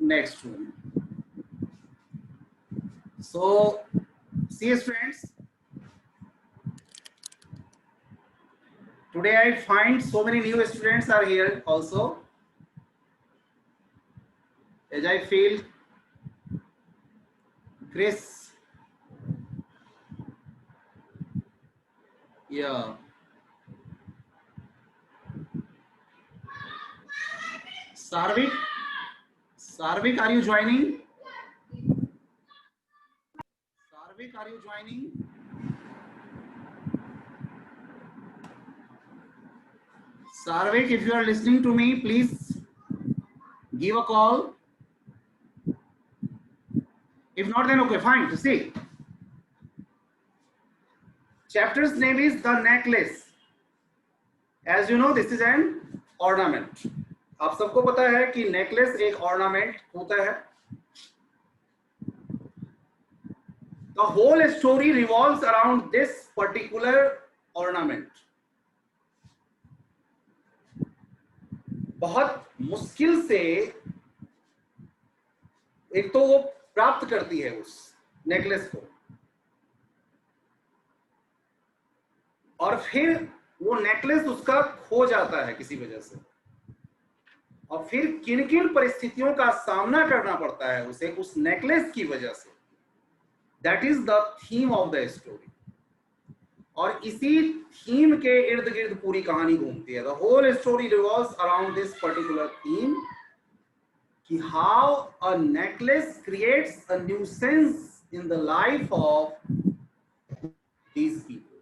next one. So see students, today I find so many new students are here also, as I feel Chris, yeah, Sarvik, are you joining? Sarvik, are you joining? Sarvik, if you are listening to me, please give a call. If not, then okay, fine. To see, chapter's name is The Necklace. As you know, this is an ornament. आप सबको पता है कि necklace एक ornament होता है. The whole story revolves around this particular ornament. बहुत मुश्किल से एक तो वो प्राप्त करती है उस नेकलेस को, और फिर वो नेकलेस उसका खो जाता है किसी वजह से, और फिर किन किन परिस्थितियों का सामना करना पड़ता है उसे उस नेकलेस की वजह से. That is the theme of the story. और इसी थीम के इर्द गिर्द पूरी कहानी घूमती है. The whole story revolves around this particular theme, कि how a necklace creates a nuisance in the life of these people.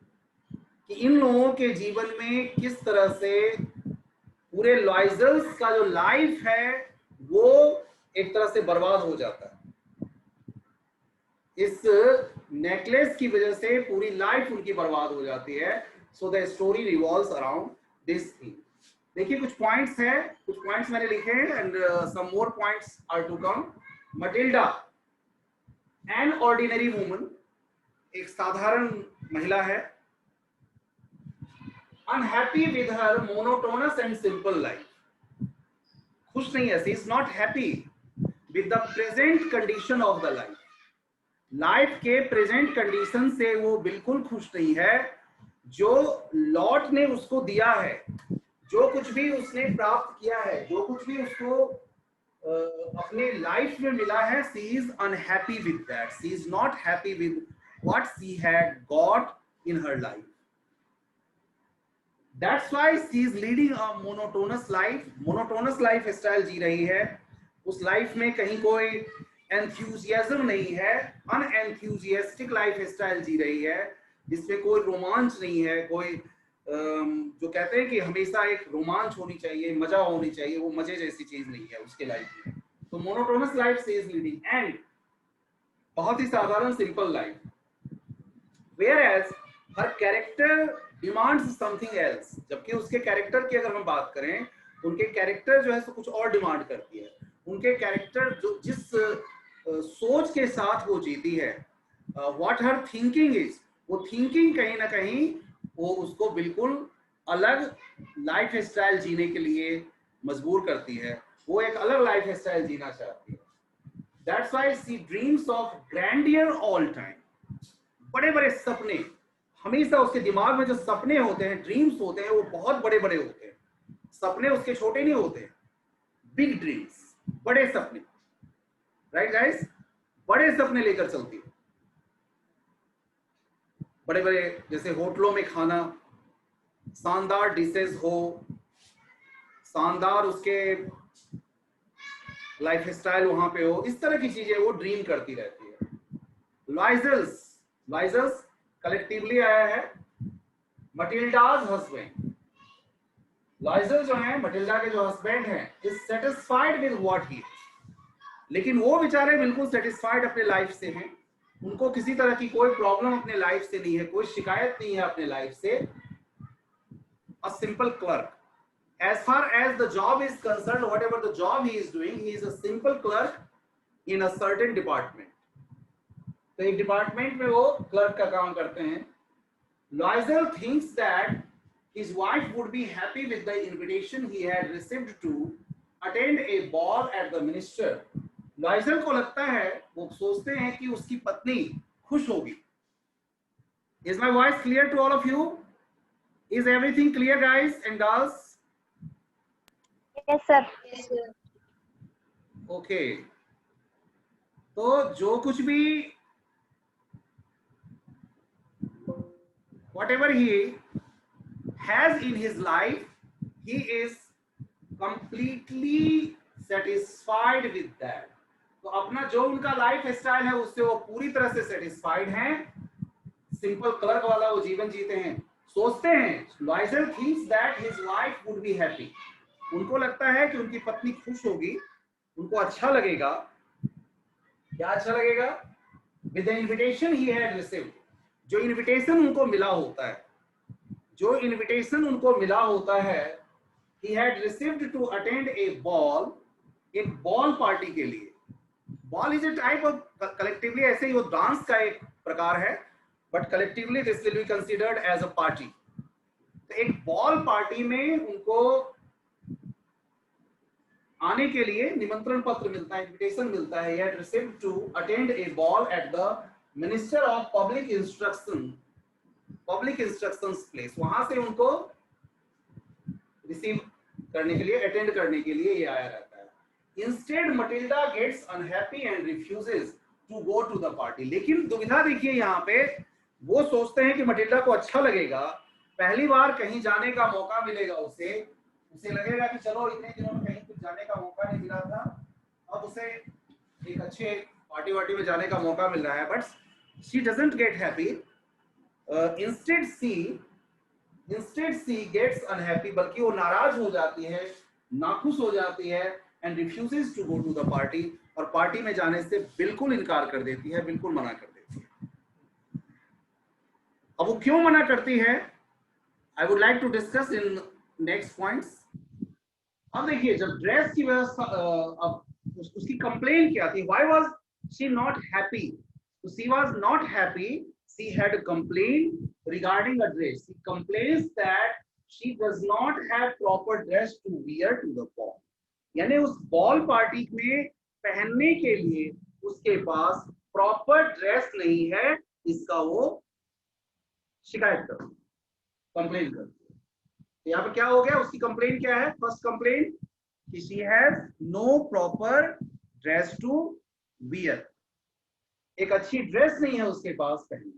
कि इन लोगों के जीवन में किस तरह से पूरे लॉयजल्स का जो लाइफ है वो एक तरह से बर्बाद हो जाता है. इस नेकलेस की वजह से पूरी लाइफ उनकी बर्बाद हो जाती है. So the story revolves around this theme. देखिए कुछ पॉइंट्स हैं, कुछ पॉइंट्स मैंने लिखे हैं and some more points are to come. Matilda, an ordinary woman, एक साधारण महिला है. Unhappy with her monotonous and simple life. खुश नहीं है. She is not happy with the present condition of the life. Life के प्रेजेंट कंडीशन से वो बिल्कुल खुश नहीं है. जो लॉट ने उसको दिया है, जो कुछ भी उसने प्राप्त किया है, जो कुछ भी उसको अपने लाइफ में मिला है, she is unhappy with that. She is not happy with what she had got in her life. That's why she is leading a monotonous life. Monotonous life style जी रही है. उस लाइफ में कहीं कोई एंथुसियाज्म नहीं है. अनएंथुसियास्टिक लाइफ स्टाइल जी रही है, जिसमें कोई रोमांच नहीं है. कोई जो कहते हैं कि हमेशा एक रोमांच होनी चाहिए, मजा होनी चाहिए, वो मजे जैसी चीज नहीं है उसके लाइफ में. तो monotonous life she is leading and बहुत ही साधारण simple life. Whereas her character demands something else. जबकि उसके कैरेक्टर की अगर हम बात करें, उनके कैरेक्टर जो है तो कुछ और डिमांड करती है. उनके कैरेक्टर जो जिस सोच के साथ वो जीती है, व्हाट हर थिंकिंग इज, वो थिंकिंग कहीं ना कहीं वो उसको बिल्कुल अलग लाइफ स्टाइल जीने के लिए मजबूर करती है. वो एक अलग लाइफ स्टाइल जीना चाहती है. That's why she dreams of grandeur all time. बड़े बड़े सपने, हमेशा उसके दिमाग में जो सपने होते हैं, ड्रीम्स होते हैं, वो बहुत बड़े बड़े होते हैं. सपने उसके छोटे नहीं होते. बिग ड्रीम्स, बड़े सपने. राइट गाइस, बड़े सपने लेकर चलती है. बड़े बड़े जैसे होटलों में खाना, शानदार डिशेस हो, शानदार उसके लाइफ स्टाइल वहां पे हो, इस तरह की चीजें वो ड्रीम करती रहती है. लाइजल्स कलेक्टिवली आया है. मटिल्डाज हस्बैंड. लाइजल जो है, मटिल्डा के जो हस्बैंड हैं, is satisfied with what he is. लेकिन वो बेचारे बिल्कुल सेटिस्फाइड अपने लाइफ से हैं. उनको किसी तरह की कोई प्रॉब्लम अपने लाइफ से नहीं है, कोई शिकायत नहीं है अपने लाइफ से. A simple clerk. As far as the job is concerned, whatever the job he is doing, he is a simple clerk in a certain department. तो एक डिपार्टमेंट में वो क्लर्क का काम करते हैं. Loisel thinks that his wife would be happy with the invitation he had received to attend a ball at the minister लॉयजल को लगता है, वो सोचते हैं कि उसकी पत्नी खुश होगी। Is my voice clear to all of you? Is everything clear guys and girls? Yes sir. Okay, तो जो कुछ भी whatever he has in his life, he is completely satisfied with that. तो अपना जो उनका लाइफ स्टाइल है उससे वो पूरी तरह से सेटिस्फाइड हैं। सिंपल क्लर्क वाला वो जीवन जीते हैं। सोचते हैं, लॉयजल thinks that his wife would be happy. उनको लगता है कि उनकी पत्नी खुश होगी, उनको अच्छा लगेगा। क्या अच्छा लगेगा? With the invitation he had received, जो इनविटेशन उनको मिला होता है, जो इनविटेशन उनको मिला होता है, he had received to attend a ball, एक बॉल पार्टी के लिए। Ball is a type of collectively, ऐसे ही वो डांस का एक प्रकार है, but collectively this will be considered as a party. तो एक बॉल पार्टी में उनको आने के लिए निमंत्रण पत्र मिलता है, इनविटेशन मिलता है। he had received to attend a ball at the minister of public instructions place. वहां से उनको रिसीव करने के लिए, अटेंड करने के लिए ये आया रहता है। Instead Matilda gets unhappy and refuses to go to the party. लेकिन दुविधा देखिए यहाँ पे, वो सोचते हैं कि मटिल्डा को अच्छा लगेगा, पहली बार कहीं जाने का मौका मिलेगा उसे लगेगा कि चलो इतने दिनों में कहीं कुछ जाने का मौका नहीं मिला था, अब उसे एक अच्छे पार्टी वार्टी में जाने का मौका मिल रहा है। But she doesn't get happy, instead she gets unhappy, बल्कि वो नाराज हो जाती है, नाखुश हो जाती है, and refuses to go to the party, और पार्टी में जाने से बिल्कुल इनकार कर देती है, बिल्कुल मना कर देती है। अब वो क्यों मना करती है, I would like to discuss in next points। अब देखिए, जब ड्रेस की व्यवस्था, अब उसकी कंप्लेन क्या थी, why was she not happy? So she was not happy. She had a complaint regarding a dress. She complains that she does not have proper dress to wear to the ball. यानी उस ball party में पहनने के लिए उसके पास proper dress नहीं है, इसका वो शिकायत करती है, कंप्लेन करती है। यहाँ पे क्या हो गया, उसकी कंप्लेन क्या है? फर्स्ट कंप्लेन कि she has no proper dress to wear, एक अच्छी ड्रेस नहीं है उसके पास पहनने।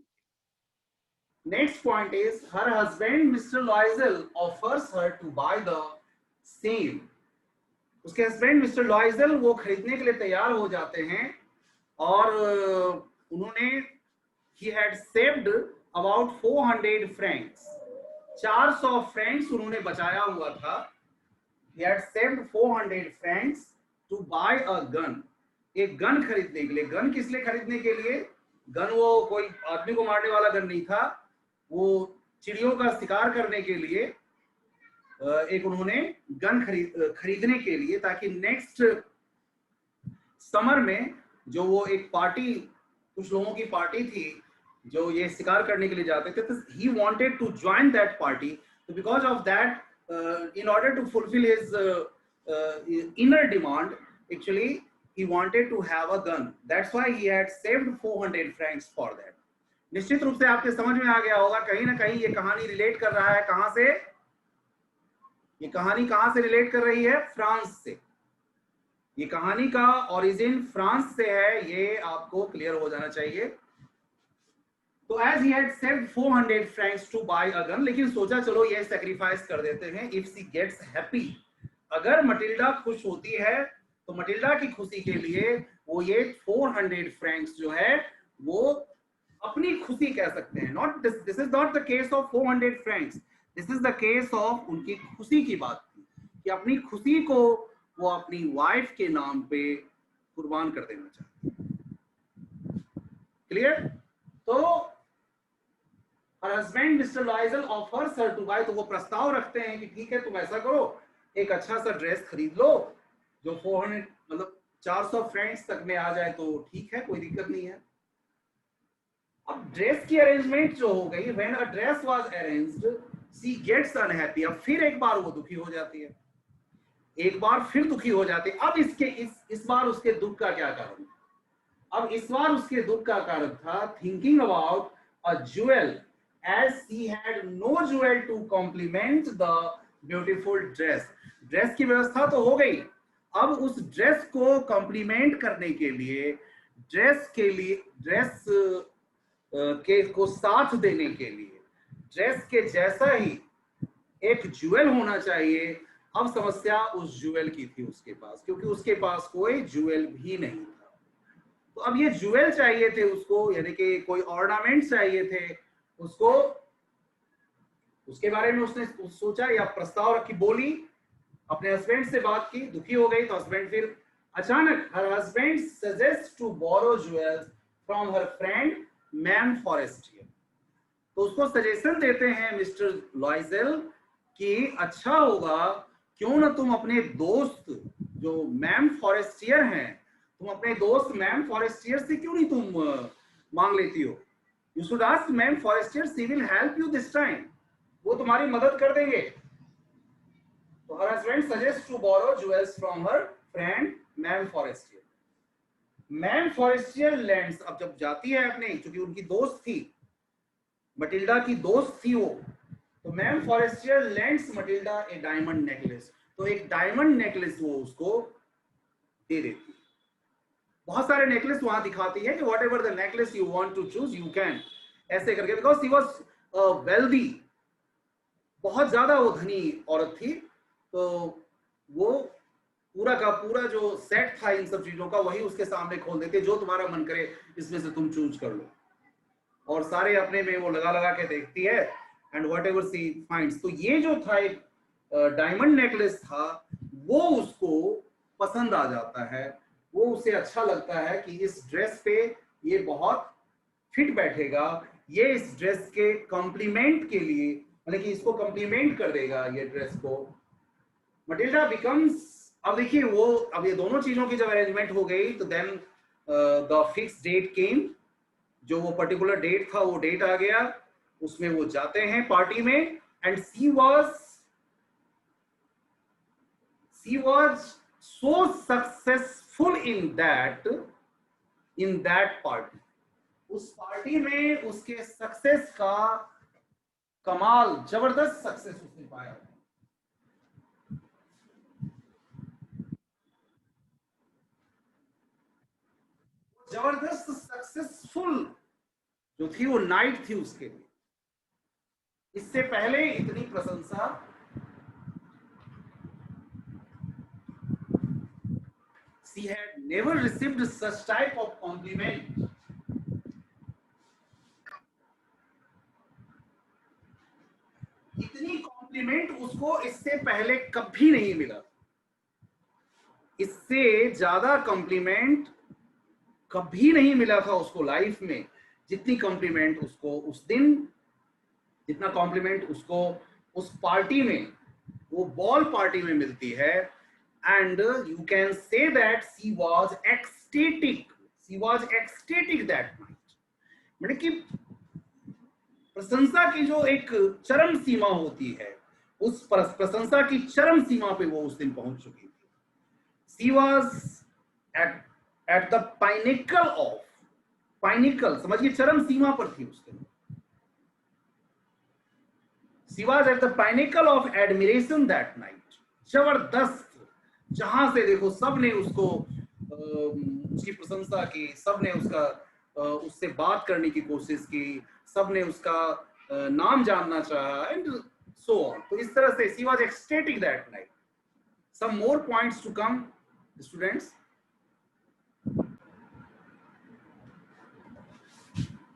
Next point is her husband Mr Loisel offers her to buy the same. उसके हस्बैंड मिस्टर लॉयजल वो खरीदने के लिए तैयार हो जाते हैं, और उन्होंने he had saved about 400 francs, 400 Franks उन्होंने बचाया हुआ था। he had saved 400 francs to buy a gun, एक गन खरीदने के लिए। गन किस लिए खरीदने के लिए? गन वो कोई आदमी को मारने वाला गन नहीं था, वो चिड़ियों का शिकार करने के लिए एक उन्होंने गन खरीदने के लिए, ताकि नेक्स्ट समर में जो वो एक पार्टी, कुछ लोगों की पार्टी थी जो ये शिकार करने के लिए जाते थे, तो he wanted to join that party. So because of that, in order to fulfill his inner demand, actually he wanted to have a gun. That's why he had saved 400 francs for that. निश्चित रूप से आपके समझ में आ गया होगा, कहीं ना कहीं ये कहानी रिलेट कर रहा है, कहां से? ये कहानी कहां से रिलेट कर रही है? फ्रांस से। ये कहानी का ओरिजिन फ्रांस से है, ये आपको क्लियर हो जाना चाहिए। तो as he had saved 400 francs to buy a gun, लेकिन सोचा चलो ये सैक्रिफाइस कर देते हैं। if she gets happy, अगर मटिल्डा खुश होती है तो मटिल्डा की खुशी के लिए वो ये 400 फ्रैंक्स जो है वो अपनी खुशी कह सकते हैं। Not this is not the case of 400 Franks, this is the case of उनकी खुशी की बात थी कि अपनी खुशी को वो अपनी वाइफ के नाम पे कुर्बान कर देना चाहते। क्लियर? तो husband Mr Loisel offers her to buy, तो वो प्रस्ताव रखते हैं कि ठीक है तुम ऐसा करो, एक अच्छा सा ड्रेस खरीद लो जो 400 मतलब 400 फ्रैंक्स तक में आ जाए तो ठीक है, कोई दिक्कत नहीं है। अब ड्रेस की अरेंजमेंट जो हो गई, when a dress was arranged she gets unhappy, अब फिर एक बार वो दुखी हो जाती है। एक बार फिर दुखी हो जाते। अब इसके इस बार उसके दुख का क्या कारण था? अब इस बार उसके दुख का कारण था thinking about a jewel as she had no jewel to complement the beautiful dress. Dress की व्यवस्था तो हो गई, अब उस ड्रेस को कॉम्प्लीमेंट करने के लिए ड्रेस के को साथ देने के लिए ड्रेस के जैसा ही एक ज्वेल होना चाहिए। अब समस्या उस ज्वेल की थी उसके पास, क्योंकि उसके पास कोई ज्वेल भी नहीं था। तो अब ये ज्वेल चाहिए थे उसको, यानी कि कोई ऑर्नामेंट चाहिए थे उसको। उसके बारे में उसने सोचा या प्रस्ताव रखी, बोली, अपने हस्बैंड से बात की, दुखी हो गई। तो हस्बैंड फिर अचानक her husband suggest to borrow jewels from her friend ma'am Forestier. तो उसको सजेशन देते हैं मिस्टर लॉयजेल कि अच्छा होगा क्यों ना तुम अपने दोस्त जो मैम फॉरेस्टियर हैं, तुम अपने दोस्त मैम फॉरेस्टियर से क्यों नहीं तुम मांग लेती हो। You should ask ma'am Forestier, she will help you this time, वो तुम्हारी मदद कर देंगे। तो her husband suggest to borrow jewels from her friend ma'am Forestier. Ma'am Forestier lands, अब जब जाती है अपने, क्योंकि उनकी दोस्त थी, मटिल्डा की दोस्त थी वो, तो मैम फॉरेस्टियर लैंड्स मटिल्डा ए डायमंड नेकलेस। तो एक डायमंड नेकलेस वो उसको दे देती है। बहुत सारे नेकलेस वहां दिखाती है कि whatever the necklace you want to choose you can, ऐसे करके, बिकॉज शी वाज वेल्दी, बहुत ज्यादा वो धनी औरत थी। तो वो पूरा का पूरा जो सेट था इन सब चीजों का, वही उसके सामने खोल देते, जो तुम्हारा मन करे इसमें से तुम चूज कर लो। और सारे अपने में वो लगा लगा के देखती है, and what ever see finds. तो ये जो था एक डायमंड नेकलेस था, वो उसको पसंद आ जाता है, वो उसे अच्छा लगता है कि इस ड्रेस पे ये बहुत फिट बैठेगा, ये इस ड्रेस के कॉम्प्लीमेंट के लिए, मतलब कि इसको कॉम्प्लीमेंट कर देगा ये ड्रेस को। मटिल्डा बिकम्स, अब देखिए वो, अब ये दोनों चीजों की जब अरेंजमेंट हो गई तो देन द फिक्स डेट केम, जो वो पर्टिकुलर डेट था वो डेट आ गया, उसमें वो जाते हैं पार्टी में, and she was so successful in that party. उस पार्टी में उसके सक्सेस का कमाल, जबरदस्त सक्सेस उसने पाया। जबरदस्त सक्सेसफुल जो थी वो नाइट थी उसके लिए। इससे पहले इतनी प्रशंसा she had never received such type of compliment। इतनी कॉम्प्लीमेंट उसको इससे पहले कभी नहीं मिला, इससे ज्यादा कॉम्प्लीमेंट कभी नहीं मिला था उसको लाइफ में, जितनी कॉम्प्लीमेंट उसको उस दिन, जितना कॉम्प्लीमेंट उसको उस पार्टी में, वो बॉल पार्टी में मिलती है। And you can say that she was ecstatic that night. मतलब कि प्रशंसा की जो एक चरम सीमा होती है, उस प्रशंसा की चरम सीमा पे वो उस दिन पहुंच चुकी थी। शी वाज एट द पाइनिकल, समझिए चरम सीमा पर थी उस दिन। She was at the pinnacle of admiration that night। जबरदस्त, जहां से देखो सबने उसको उसकी प्रशंसा की, सबने उससे बात करने की कोशिश की, सबने उसका नाम जानना चाहा, एंड सो ऑन। तो इस तरह से she was ecstatic that night। Some more points to come, students।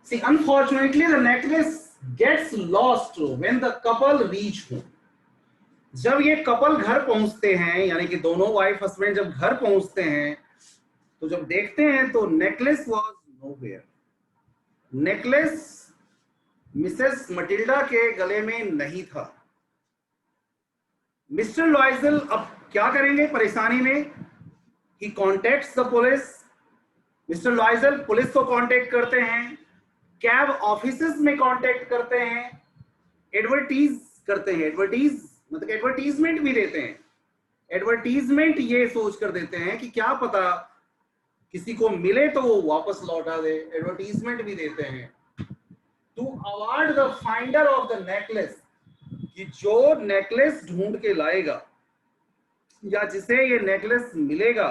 See, unfortunately the necklace gets lost when the couple reach home। जब ये कपल घर पहुंचते हैं, यानी कि दोनों वाइफ हस्बैंड जब घर पहुंचते हैं, तो जब देखते हैं तो necklace was nowhere. Necklace Mrs Matilda के गले में नहीं था। मिस्टर लॉयजेल अब क्या करेंगे परेशानी में? He contacts the police. Mister Loisel police को कांटेक्ट करते हैं, कैब ऑफिसेस में कांटेक्ट करते हैं, एडवर्टीज करते हैं, एडवर्टीजमेंट भी देते हैं एडवर्टीजमेंट ये सोच कर देते हैं कि क्या पता किसी को मिले तो वो वापस लौटा दे, एडवर्टीजमेंट भी देते हैं। To award the finder of the necklace, कि जो नेकलेस ढूंढ के लाएगा या जिसे ये नेकलेस मिलेगा,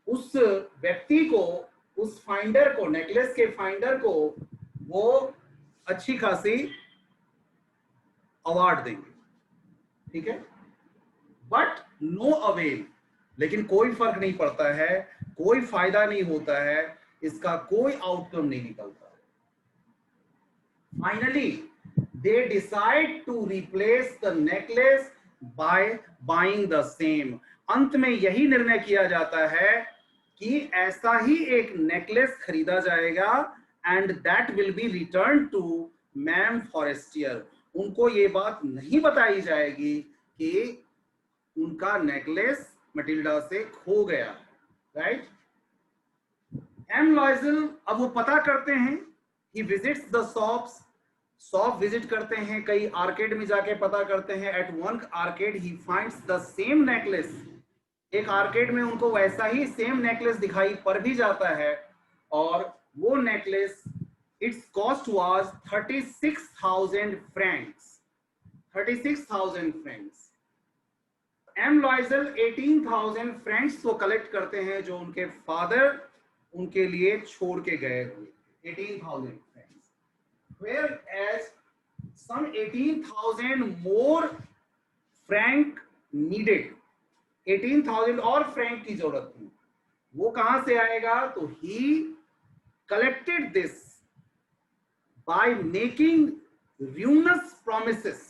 उस व्यक्ति को, उस फाइंडर को, नेकलेस के फाइंडर को वो अच्छी खासी अवार्ड देंगे, ठीक है। बट नो अवेल, लेकिन कोई फर्क नहीं पड़ता है, कोई फायदा नहीं होता है, इसका कोई आउटकम नहीं निकलता। Finally they decide to replace the necklace by buying the same. अंत में यही निर्णय किया जाता है कि ऐसा ही एक नेकलेस खरीदा जाएगा and that will be return to ma'am Forestier. उनको ये बात नहीं बताई जाएगी कि उनका नेकलेस मटिल्डा से खो गया, राइट। एम लॉयजल अब वो पता करते हैं, he visits the shops, shop visit करते हैं, कई आर्केड में जाके पता करते हैं। At one arcade he finds the same necklace, एक आर्केड में उनको वैसा ही सेम नेकलेस दिखाई पड़ भी जाता है, और वो necklace its cost was 36,000 francs, 36,000 francs. M Loisel 18,000 francs को कलेक्ट करते हैं जो उनके फादर उनके लिए छोड़ के गए हुए, 18,000 Franks, whereas some 18,000 more franc needed, 18,000 और फ्रैंक की जरूरत थी। वो कहां से आएगा? तो he collected this by making ruinous promises,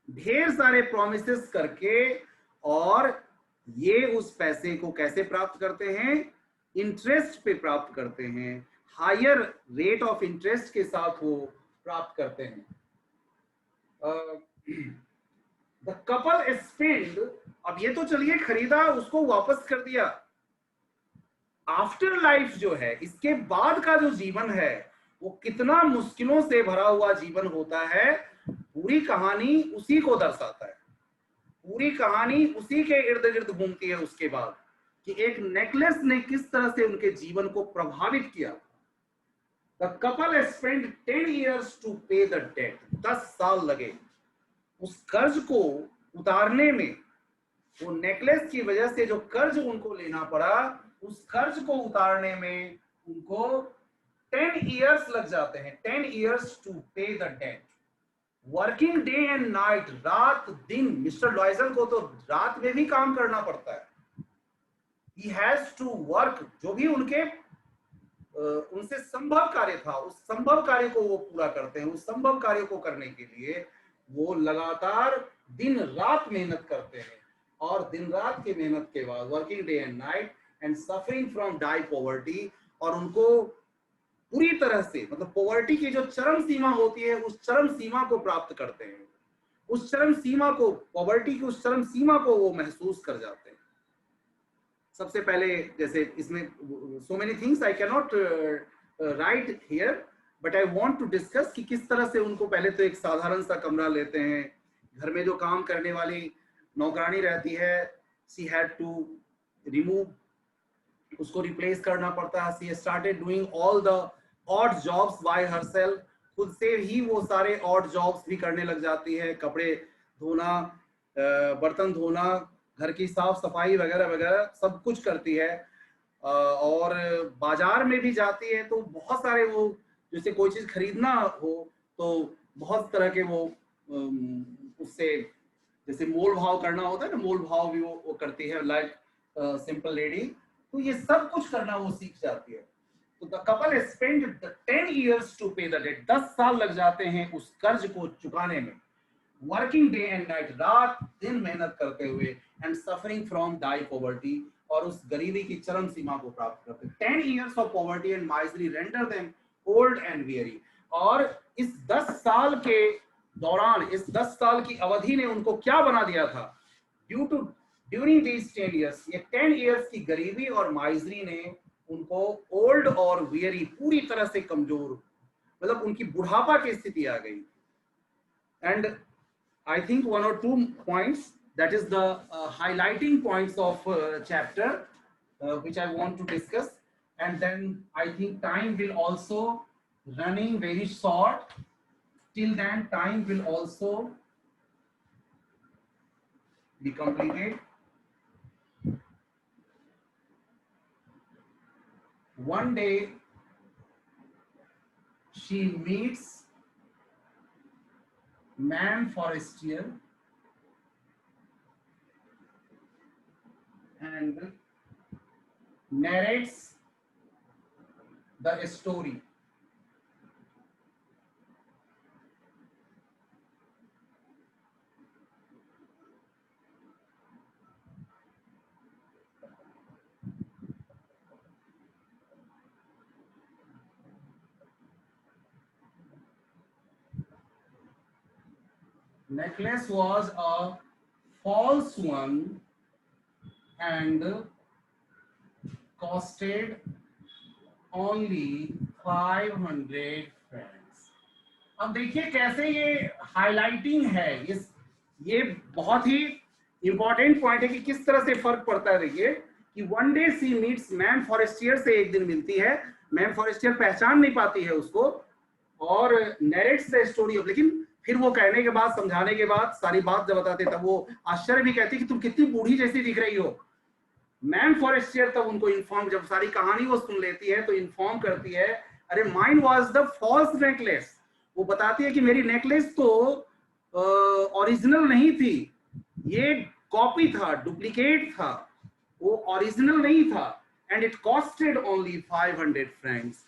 ढेर सारे promises करके, और ये उस पैसे को कैसे प्राप्त करते हैं? इंटरेस्ट पे प्राप्त करते हैं, हायर रेट ऑफ इंटरेस्ट के साथ वो प्राप्त करते हैं। द कपल स्पेंड, अब ये तो चलिए खरीदा, उसको वापस कर दिया। आफ्टर लाइफ जो है, इसके बाद का जो जीवन है, वो कितना मुश्किलों से भरा हुआ जीवन होता है, पूरी कहानी उसी को दर्शाता है। पूरी कहानी उसी के इर्द गिर्द घूमती है उसके बाद, कि एक नेकलेस ने किस तरह से उनके जीवन को प्रभावित किया। The couple spend 10 years to pay the debt, 10 साल लगे उस कर्ज को उतारने में। वो नेकलेस की वजह से जो कर्ज उनको लेना पड़ा, उस कर्ज को उतारने में उनको 10 years लग जाते हैं, 10 years to pay the debt. Working day and night, रात दिन, मिस्टर लॉयजल को तो रात में भी काम करना पड़ता है। He has to work, जो भी उनके उनसे संभव कार्य था, उस संभव कार्य को वो पूरा करते हैं। उस संभव कार्य को करने के लिए वो लगातार दिन रात मेहनत करते हैं, और दिन रात की मेहनत के बाद working day and night and suffering from dire poverty, और उनको पूरी तरह से, मतलब पॉवर्टी की जो चरम सीमा होती है, उस चरम सीमा को प्राप्त करते हैं। उस चरम सीमा को, पॉवर्टी की उस चरम सीमा को वो महसूस कर जाते हैं। सबसे पहले, जैसे इसमें so many things I can not write here, but I want to discuss कि किस तरह से उनको पहले तो एक साधारण सा कमरा लेते हैं। घर में जो काम करने वाली नौकरानी रहती है, शी हैड टू रिमूव, उसको रिप्लेस करना पड़ता है। She started doing all the odd jobs by herself, खुद से ही वो सारे ऑड जॉब्स भी करने लग जाती है। कपड़े धोना, बर्तन धोना, घर की साफ सफाई वगैरह वगैरह सब कुछ करती है। और बाजार में भी जाती है तो बहुत सारे, वो जैसे कोई चीज खरीदना हो तो बहुत तरह के वो उससे, जैसे मोल भाव करना होता है ना, मोल भाव भी वो करती है, लाइक सिंपल लेडी। तो ये सब कुछ करना वो सीख जाती है। तो the couple spend 10 years to pay the debt, 10 साल लग जाते हैं उस कर्ज को चुकाने में। वर्किंग डे एंड नाइट, रात दिन मेहनत करते हुए, and suffering from dire poverty, और उस गरीबी की चरम सीमा को प्राप्त करते हैं। 10 years of poverty and misery render them old and weary. और इस 10 साल के दौरान, इस 10 साल की अवधि ने उनको क्या बना दिया था? ड्यूरिंग दीज 10 years, ये 10 years की गरीबी और माइजरी ने उनको ओल्ड और वियरी, पूरी तरह से कमजोर, मतलब उनकी बुढ़ापा की स्थिति आ गई। And I think 1 or 2 points that is the highlighting points of chapter which I want to discuss, and then I think time will also running very short. Till then time will also be completed. One day she meets man forestier and narrates the story. Necklace was a false one and costed only 500 francs. अब देखिए कैसे ये highlighting है, ये बहुत ही important point है कि किस तरह से फर्क पड़ता है। देखिए कि one day she meets ma'am Forestier, से एक दिन मिलती है, मैन फॉरेस्टियर पहचान नहीं पाती है उसको और नरेट्स द स्टोरी ऑफ, लेकिन फिर वो कहने के बाद, समझाने के बाद, सारी बात जब बताते तब वो आश्चर्य भी कहती कि तुम कितनी बूढ़ी जैसी दिख रही हो। मैन फॉरेस्टियर तब उनको इन्फॉर्म, जब सारी कहानी वो सुन लेती है तो इन्फॉर्म करती है, अरे mine was the false necklace. वो बताती है कि मेरी नेकलेस तो ओरिजिनल नहीं थी, ये कॉपी था, डुप्लीकेट था, वो ओरिजिनल नहीं था। And it costed only 500 Franks,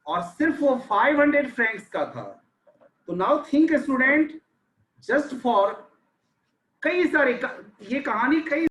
और सिर्फ वो 500 फ्रैंक्स का था। तो now think student, just for कई सारे, ये कहानी कई